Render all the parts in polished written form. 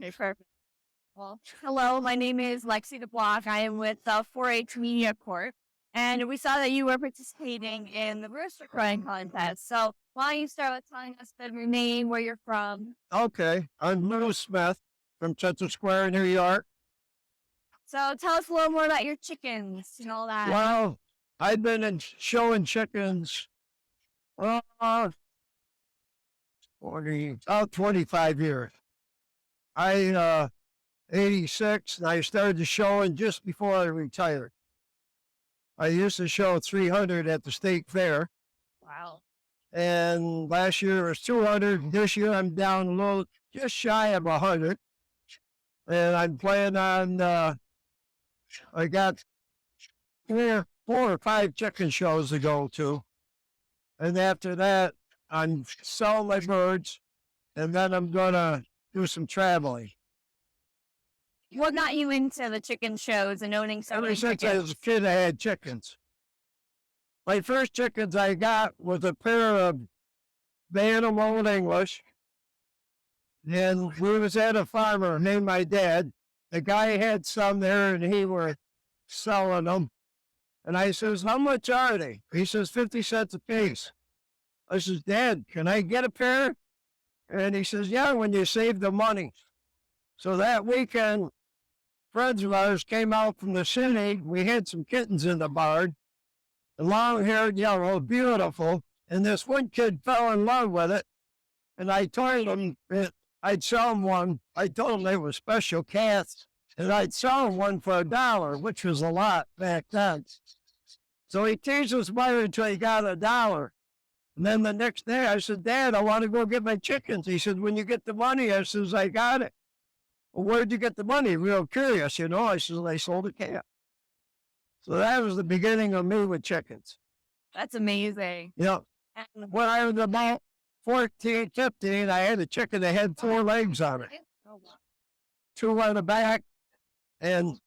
Okay, perfect. Well, hello, my name is Lexi DeBlock. I am with the H Media Corp. And we saw that you were participating in the rooster crowing contest. So why don't you start with telling us your name, where you're from? Okay, I'm Lou Smith from Central Square, New York. So tell us a little more about your chickens and all that. Well, I've been showing chickens for 25 years. I 86, and I started the showing just before I retired. I used to show 300 at the state fair. Wow. And last year was 200. This year I'm down a little, just shy of 100. And I'm planning on, I got 4 or 5 chicken shows to go to. And after that, I'm selling my birds, and then I'm going to do some traveling. What got you into the chicken shows and owning so many Ever since chickens? I was a kid, I had chickens. My first chickens I got was a pair of Bantam Old English. And we was at a farmer named my dad. The guy had some there, and he were selling them. And I says, how much are they? He says, 50 cents a piece. I says, Dad, can I get a pair? And he says, yeah, when you save the money. So that weekend, friends of ours came out from the city. We had some kittens in the barn. Long-haired, yellow, beautiful. And this one kid fell in love with it. And I told him that I'd sell him one. I told him they were special cats. And I'd sell him one for $1, which was a lot back then. So he teased his mother until he got $1. And then the next day I said, Dad, I want to go get my chickens. He said, when you get the money, I says, I got it. Well, where'd you get the money? Real curious, you know. I said, I sold a cat. So that was the beginning of me with chickens. That's amazing. Yeah. And When I was about 14, 15, I had a chicken that had 4 legs on it. 2 on the back. And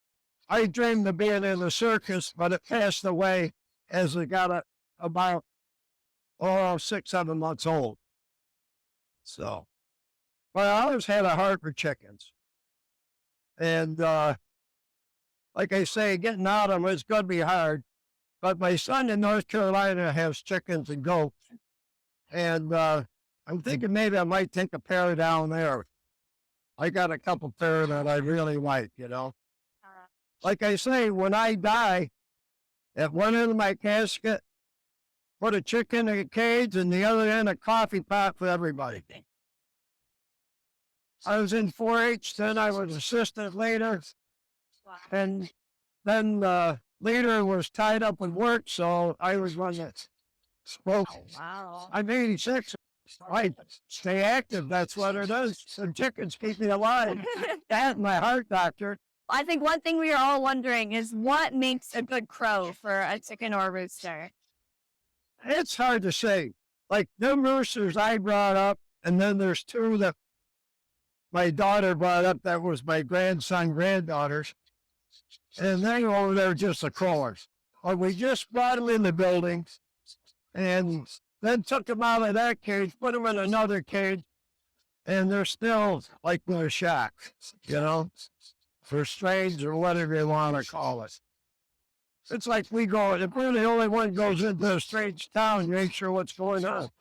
I dreamed of being in the circus, but it passed away as it got about 6, 7 months old. So, but I always had a heart for chickens. And like I say, getting out of them is going to be hard. But my son in North Carolina has chickens and goats. And I'm thinking maybe I might take a pair down there. I got a couple pair that I really like, you know. Like I say, when I die, at one end of my casket, put a chicken in a cage, and the other end a coffee pot for everybody. I was in 4-H, then I was assistant leader, and then the leader was tied up with work, so I was one that spoke. wow. I'm 86. I stay active, that's what it is. Some chickens keep me alive. That, my heart doctor. I think one thing we are all wondering is what makes a good crow for a chicken or a rooster? It's hard to say. Like them roosters I brought up, and then there's 2 that my daughter brought up that was my granddaughters. And they were over there just the crowers. Or we just brought them in the building and then took them out of that cage, put them in another cage, and they're still like in a shack, you know, for strange or whatever you want to call it. It's like we go, if we're the only one goes into a strange town, you ain't sure what's going on.